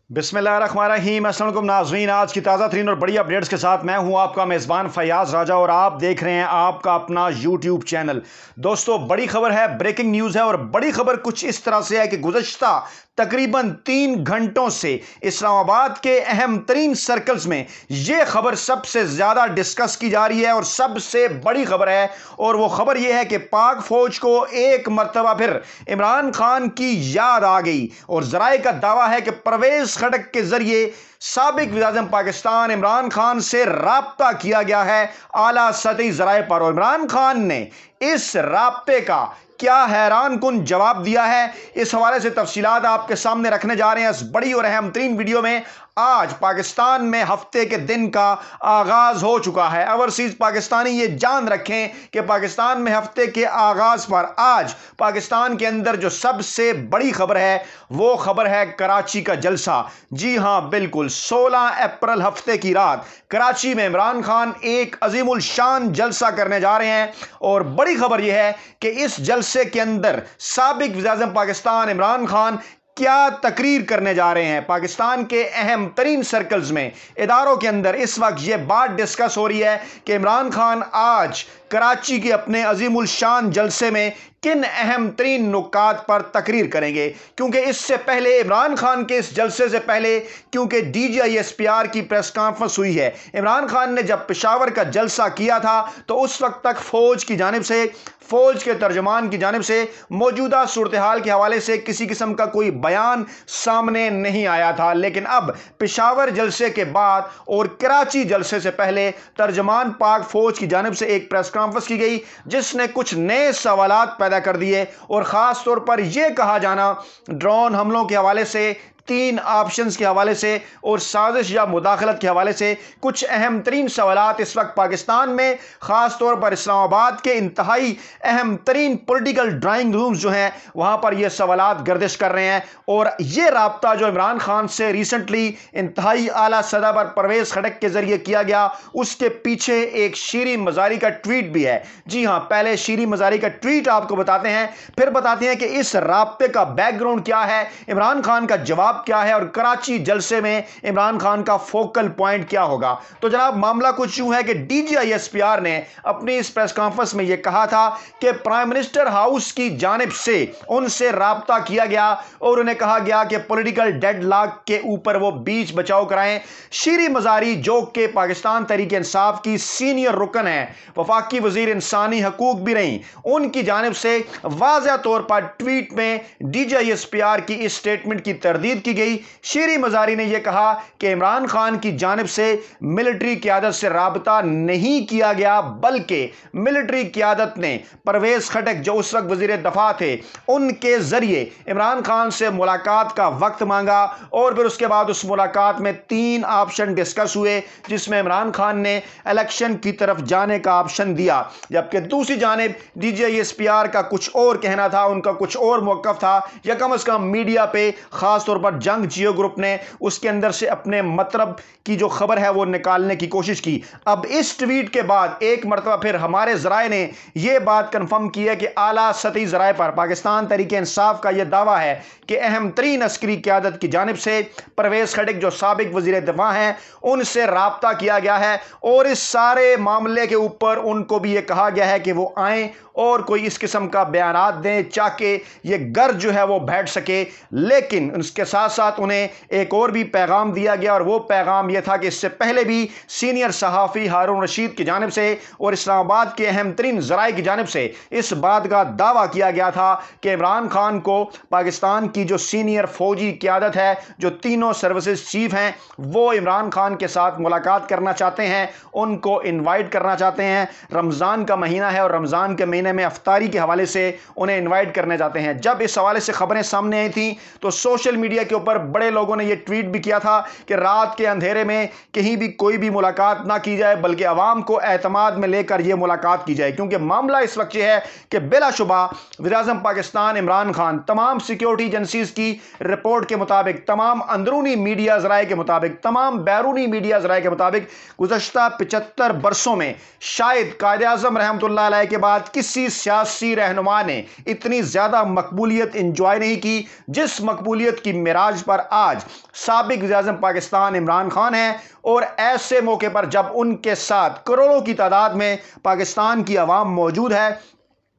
बिस्मिल्लाहिर्रहमानिर्रहीम। अस्सलाम वालेकुम नाज़रीन, आज की ताज़ा तरीन और बड़ी अपडेट्स के साथ मैं हूं आपका मेज़बान फयाज़ राजा और आप देख रहे हैं आपका अपना यूट्यूब चैनल। दोस्तों, बड़ी खबर है, ब्रेकिंग न्यूज़ है और बड़ी खबर कुछ इस तरह से है कि गुज़श्ता तकरीबन 3 घंटों से इस्लामाबाद के अहम तरीन सर्कल्स में यह खबर सबसे ज़्यादा डिस्कस की जा रही है और सबसे बड़ी खबर है। और वो खबर यह है कि पाक फौज को एक मरतबा फिर इमरान खान की याद आ गई और ज़राए का दावा है कि परवेज़ खटक के जरिए साबिक वज़ीर-ए-आज़म पाकिस्तान इमरान खान से राब्ता किया गया है आला सतही ज़राए पर। और इमरान खान ने इस राब्ते का क्या हैरान कुन जवाब दिया है, इस हवाले से तफसीलात आपके सामने रखने जा रहे हैं इस बड़ी और अहम तरीन वीडियो में। आज पाकिस्तान में हफ्ते के दिन का आगाज हो चुका है। ओवरसीज पाकिस्तानी ये जान रखें कि पाकिस्तान में हफ्ते के आगाज पर आज पाकिस्तान के अंदर जो सबसे बड़ी खबर है वो खबर है कराची का जलसा। जी हां, बिल्कुल 16 अप्रैल हफ्ते की रात कराची में इमरान खान एक अजीमुल शान जलसा करने जा रहे हैं। और बड़ी खबर यह है कि इस जलसे के अंदर साबिक वज़ीर-ए-आज़म पाकिस्तान इमरान खान क्या तकरीर करने जा रहे हैं। पाकिस्तान के अहम तरीन सर्कल्स में, इदारों के अंदर इस वक्त यह बात डिस्कस हो रही है कि इमरान खान आज कराची के अपने अजीमुल शान जलसे में किन अहम तरीन नुकात पर तकरीर करेंगे। क्योंकि इससे पहले इमरान खान के इस जलसे से पहले क्योंकि DGISPR की प्रेस कॉन्फ्रेंस हुई है, इमरान खान ने जब पेशावर का जलसा किया था तो उस वक्त तक फौज की जानिब से, फौज के तर्जमान की जानिब से मौजूदा सूरत हाल के हवाले से किसी किस्म का कोई बयान सामने नहीं आया था। लेकिन अब पेशावर जलसे के बाद और कराची जलसे से पहले तर्जमान पाक फौज की जानिब से एक प्रेस कॉन्फ्रेंस की गई जिसने कुछ नए सवालात पैदा कर दिए और खास तौर पर यह कहा जाना ड्रोन हमलों के हवाले से, 3 ऑप्शंस के हवाले से और साजिश या मुदाखलत के हवाले से कुछ अहम तरीन सवालात इस वक्त पाकिस्तान में, खास तौर पर इस्लामाबाद के इंतहाई अहम तरीन पॉलिटिकल ड्राइंग रूम्स जो हैं वहां पर यह सवालात गर्दिश कर रहे हैं। और यह राब्ता जो इमरान खान से रिसेंटली इंतहाई आला सतह पर परवेज़ खटक के जरिए किया गया, उसके पीछे एक शीरी मजारी का ट्वीट भी है। जी हां, पहले शीरी मजारी का ट्वीट आपको बताते हैं, फिर बताते हैं कि इस राब्ते का बैकग्राउंड क्या है, इमरान खान का जवाब क्या है और कराची जलसे में इमरान खान का फोकल पॉइंट क्या होगा। तो जनाब, मामला कुछ यूं है कि DGISPR ने अपनी इस प्रेस कॉन्फ्रेंस में यह कहा था कि प्राइम मिनिस्टर हाउस की जानिब से उनसे राब्ता किया गया और उन्हें कहा गया कि पॉलिटिकल डेडलॉक के ऊपर वो बीच बचाव कराएं। शीरी मजारी जो कि पाकिस्तान तहरीक इंसाफ की सीनियर रुकन है, वफाकी वजीर इंसानी हकूक भी रही, उनकी जानिब से वाज़ेह तौर पर ट्वीट में DGISPR की इस स्टेटमेंट की तरदीद की गई। शीरी मजारी ने यह कहा कि इमरान खान की जानिब से मिलिट्री क़यादत से राबता नहीं किया गया, बल्कि मिलिट्री क़यादत ने परवेज़ खटक जो उस वक्त वज़ीर दफा थे उनके जरिए इमरान खान से मुलाकात का वक्त मांगा। और फिर उसके बाद उस मुलाकात में 3 ऑप्शन डिस्कस हुए जिसमें इमरान खान ने इलेक्शन की तरफ जाने का ऑप्शन दिया, जबकि दूसरी जानिब DGISPR का कुछ और कहना था, उनका कुछ और मौक़िफ़ था, या कम से कम मीडिया पे खास तौर पर जंग जियो ग्रुप ने उसके अंदर से अपने मतलब की जो खबर है वो निकालने की कोशिश की। अब इस ट्वीट के बाद एक मरतबा फिर हमारे ज़राए ने यह बात कंफर्म की है कि आला सतही ज़राए पर पाकिस्तान तहरीक इंसाफ का यह दावा है कि अहम तरीन अस्करी क़यादत की जानिब से परवेज़ खटक जो साबिक वज़ीर दिफा हैं उनसे राब्ता किया गया है और इस सारे मामले के ऊपर उनको भी यह कहा गया है कि वो आएँ और कोई इस किस्म का बयानात दें ताकि ये घर जो है वो बैठ सके। लेकिन उसके साथ साथ उन्हें एक और भी पैगाम दिया गया और वो पैगाम यह था कि इससे पहले भी सीनियर सहाफ़ी हारून रशीद की जानिब से और इस्लामाबाद के अहम तरीन ज़राए की जानिब से इस बात का दावा किया गया था कि इमरान खान को पाकिस्तान की जो सीनियर फौजी क़यादत है, जो तीनों सर्विसेज चीफ हैं, वो इमरान खान के साथ मुलाकात करना चाहते हैं, उनको इन्वाइट करना चाहते हैं। रमज़ान का महीना है और रमज़ान के महीने में अफ्तारी के हवाले से उन्हें इन्वाइट करने जाते हैं। जब इस हवाले से खबरें सामने आई थी तो सोशल मीडिया के ऊपर बड़े लोगों ने यह ट्वीट भी किया था कि रात के अंधेरे में कहीं भी कोई भी मुलाकात ना की जाए, बल्कि आवाम को एतमाद में लेकर यह मुलाकात की जाए। क्योंकि मामला इस वक्त यह है कि बिलाशुबा वज़ीर-ए-आज़म पाकिस्तान इमरान खान तमाम सिक्योरिटी एजेंसीज की रिपोर्ट के मुताबिक, तमाम अंदरूनी मीडिया ज़राए के मुताबिक, तमाम बैरूनी मीडिया ज़राए के मुताबिक गुज़श्ता 75 बरसों में शायद कायद-ए-आज़म रहमतुल्लाह अलैह के बाद किसी सियासी रहनुमा ने इतनी ज़्यादा मकबूलियत इंजॉय नहीं की जिस मकबूलियत की राज पर आज साबिक वज़ीर-ए-आज़म पाकिस्तान इमरान खान हैं, और ऐसे मौके पर जब उनके साथ करोड़ों की तादाद में पाकिस्तान की आवाम मौजूद है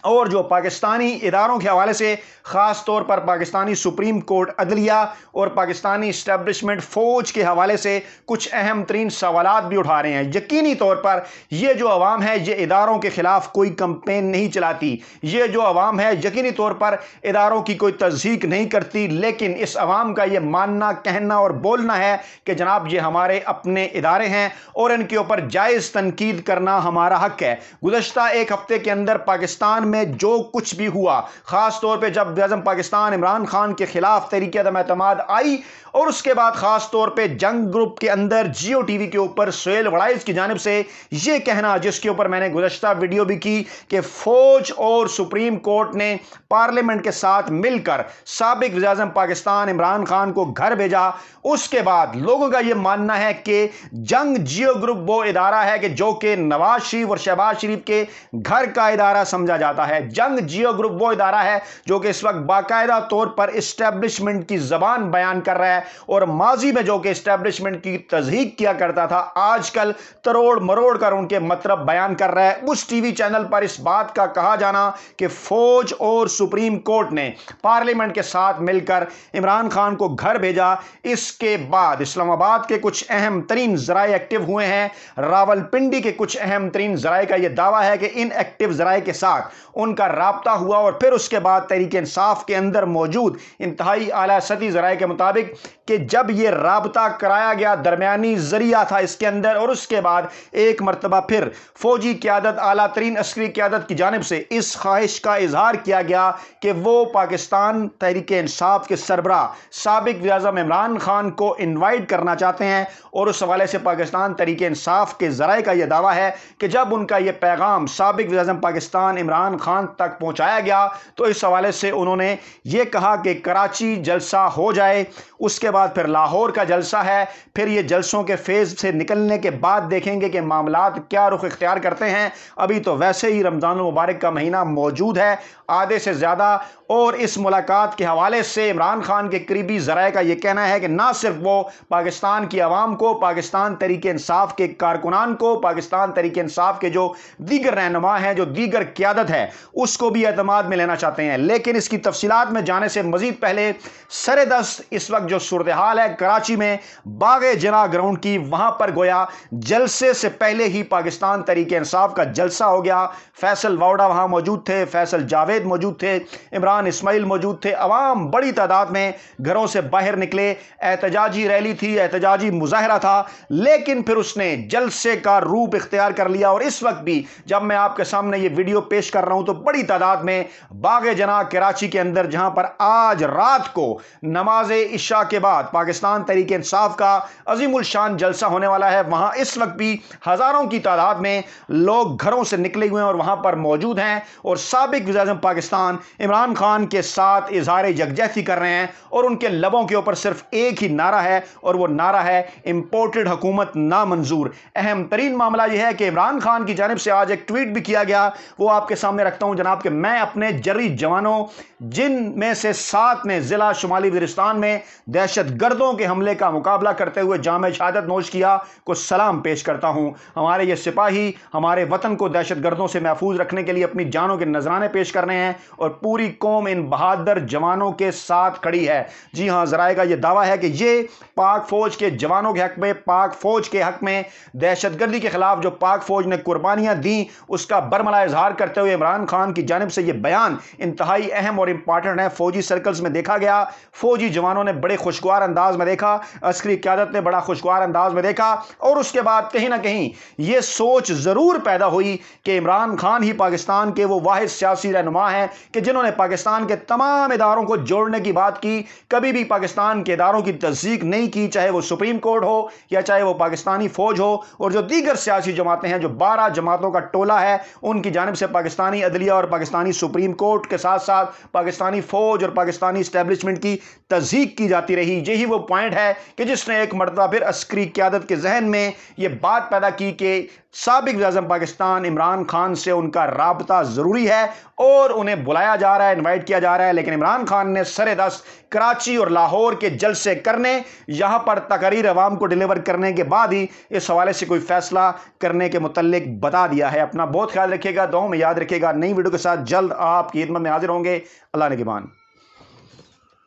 और जो पाकिस्तानी इदारों के हवाले से ख़ास तौर पर पाकिस्तानी सुप्रीम कोर्ट अदलिया और पाकिस्तानी इस्टेब्लिशमेंट फ़ौज के हवाले से कुछ अहम तरीन सवालात भी उठा रहे हैं। यकीनी तौर पर ये जो अवाम है ये इदारों के ख़िलाफ़ कोई कंपेन नहीं चलाती, ये जो अवाम है यकीनी तौर पर इदारों की कोई तस्दीक नहीं करती, लेकिन इस अवाम का ये मानना, कहना और बोलना है कि जनाब ये हमारे अपने इदारे हैं और इनके ऊपर जायज़ तनकीद करना हमारा हक़ है। गुज़श्ता एक हफ़्ते के अंदर पाकिस्तान में जो कुछ भी हुआ, खास तौर पे जब वज़ीर-ए-आज़म पाकिस्तान इमरान खान के खिलाफ तहरीक अदम एतमाद आई और उसके बाद खास तौर पे जंग ग्रुप के अंदर जियो टीवी के ऊपर सुहेल वड़ाइज की जानिब से ये कहना, जिसके ऊपर मैंने गुज़श्ता वीडियो भी की, कि फौज और सुप्रीम कोर्ट ने पार्लियामेंट के साथ मिलकर साबिक वज़ीर-ए-आज़म पाकिस्तान इमरान खान को घर भेजा। उसके बाद लोगों का यह मानना है कि जंग जियो ग्रुप वो इदारा है कि जो कि नवाज शरीफ और शहबाज शरीफ के घर का इदारा समझा जाता है। जंग जियो ग्रुप वो इदारा है जो कि इस वक्त बाकायदा तौर पर इस्टेब्लिशमेंट की जबान बयान कर रहा है और माजी में जो कि इस्टेब्लिशमेंट की तज़हीक किया करता था, आजकल तरोड़ मरोड़ कर उनके मतलब बयान कर रहा है। उस टीवी चैनल पर इस बात का कहा जाना कि फौज और सुप्रीम कोर्ट ने पार्लियामेंट के साथ मिलकर इमरान खान को घर भेजा, इसके बाद इस्लामाबाद के कुछ अहम तरीन ज़राए एक्टिव हुए हैं। रावलपिंडी के कुछ अहम तरीन ज़राए का यह दावा है कि इन एक्टिव ज़राए के साथ उनका राब्ता हुआ और फिर उसके बाद तहरीक इंसाफ के अंदर मौजूद इंतहाई आला सती ज़राए के मुताबिक कि जब यह राब्ता कराया गया, दरमियानी ज़रिया था इसके अंदर, और उसके बाद एक मरतबा फिर फौजी क़यादत, आला तरीन अस्करी क़यादत की जानिब से इस ख्वाहिश का इजहार किया गया कि वो पाकिस्तान तहरीक इंसाफ के सरबरा साबिक वज़ीर-ए-आज़म इमरान खान को इन्वाइट करना चाहते हैं। और उस हवाले से पाकिस्तान तहरीक इंसाफ के ज़राए का यह दावा है कि जब उनका यह पैगाम साबिक वज़ीर-ए-आज़म पाकिस्तान इमरान खान तक पहुँचाया गया तो इस हवाले से उन्होंने ये कहा कि कराची जलसा हो जाए, उसके बाद फिर लाहौर का जलसा है, फिर ये जलसों के फेज़ से निकलने के बाद देखेंगे कि मामलात क्या रुख इख्तियार करते हैं। अभी तो वैसे ही रमज़ान मुबारक का महीना मौजूद है आधे से ज़्यादा, और इस मुलाकात के हवाले से इमरान खान के करीबी ज़राए का यह कहना है कि ना सिर्फ वो पाकिस्तान की आवाम को, पाकिस्तान तहरीक इंसाफ के कारकुनान को, पाकिस्तान तहरीक इंसाफ के जो दीगर रहनुमा हैं, जो दीगर क़यादत है, उसको भी एतमाद में लेना चाहते हैं। लेकिन इसकी तफसीलात में जाने से मज़ीद पहले सरेदस्त इस वक्त जो सूरत हाल है कराची में बाग़े जना ग्राउंड की, वहाँ पर गोया जलसे से पहले ही पाकिस्तान तहरीक इंसाफ का जलसा हो गया। फैसल वावड़ा वहाँ मौजूद थे, फैसल जावेद मौजूद थे, इमरान इस्माइल मौजूद थे। अवाम बड़ी तादाद में घरों से बाहर निकले, एहतजाजी रैली थी, एहतजाजी मुजाहरा था, लेकिन फिर उसने जलसे का रूप इख्तियार कर लिया। और इस वक्त भी जब मैं आपके सामने ये वीडियो पेश कर रहा हूं तो बड़ी तादाद में बाग़े जना कराची के अंदर, जहां पर आज रात को नमाज इशा के बाद पाकिस्तान तहरीक इंसाफ का अजीमुल शान जलसा होने वाला है, वहां इस वक्त भी हजारों की तादाद में लोग घरों से निकले हुए हैं और वहां पर मौजूद हैं और साबिक वज़ीर-ए-आज़म पाकिस्तान इमरान खान के साथ इजहार यकजहती कर रहे हैं। और उनके लबों के ऊपर सिर्फ एक ही नारा है और वो नारा है इंपोर्टेड हुकूमत नामंजूर। अहम तरीन मामला यह है कि इमरान खान की जानिब से आज एक ट्वीट भी किया गया, वो आपके सामने रखता हूं जनाब, कि मैं अपने जर्री जवानों, जिन में से 7 ने जिला शुमाली वज़ीरिस्तान में दहशत गर्दों के हमले का मुकाबला करते हुए जाम शहादत नोश किया, को सलाम पेश करता हूं। हमारे ये सिपाही हमारे वतन को दहशत गर्दों से महफूज रखने के लिए अपनी जानों के नजराने पेश कर रहे हैं और पूरी कौम इन बहादुर जवानों के साथ खड़ी है। जी हां, ज़राए का यह दावा है कि ये पाक फौज के जवानों के हक में, पाक फौज के हक में दहशतगर्दी के खिलाफ जो पाक फौज ने कुर्बानियां दी, उसका बरमला इजहार करते हुए इमरान खान की जानिब से यह बयान इंतहाई अहम और इंपॉर्टेंट है। फौजी सर्कल्स में देखा गया, फौजी जवानों ने बड़े खुशगवार अंदाज में देखा, अस्करी क़यादत ने बड़ा खुशगवार अंदाज में देखा, और उसके बाद कहीं ना कहीं यह सोच जरूर पैदा हुई कि इमरान खान ही पाकिस्तान के वो वाहिद सियासी रहनुमा हैं कि जिन्होंने पाकिस्तान के तमाम इदारों को जोड़ने की बात की, कभी भी पाकिस्तान के इदारों की तस्दीक नहीं की, चाहे वो सुप्रीम कोर्ट हो या चाहे वो पाकिस्तानी फौज हो। और जो दीगर सियासी जमातें हैं, जो 12 जमातों का टोला है, उनकी जानिब से पाकिस्तानी अदलिया और पाकिस्तानी सुप्रीम कोर्ट के साथ साथ पाकिस्तानी फौज और पाकिस्तानी इस्टेब्लिशमेंट की तस्दीक की जाती جاتی رہی۔ یہی وہ پوائنٹ ہے کہ جس نے ایک مرتبہ پھر عسکری قیادت کے ذہن میں یہ بات پیدا کی کہ سابق وزیر اعظم پاکستان عمران خان سے ان کا رابطہ ضروری ہے اور انہیں بلایا جا رہا ہے، انوائٹ کیا جا رہا ہے، لیکن عمران خان نے سر دست کراچی اور لاہور کے جلسے کرنے، یہاں پر تقاریر عوام کو ڈیلیور کرنے کے بعد ہی اس حوالے سے کوئی فیصلہ کرنے کے متعلق بتا دیا ہے۔ اپنا بہت خیال رکھیے گا، دعاؤں میں یاد رکھیے گا۔ نئی ویڈیو کے ساتھ جلد آپ کی خدمت میں حاضر ہوں گے۔ اللہ نگہبان۔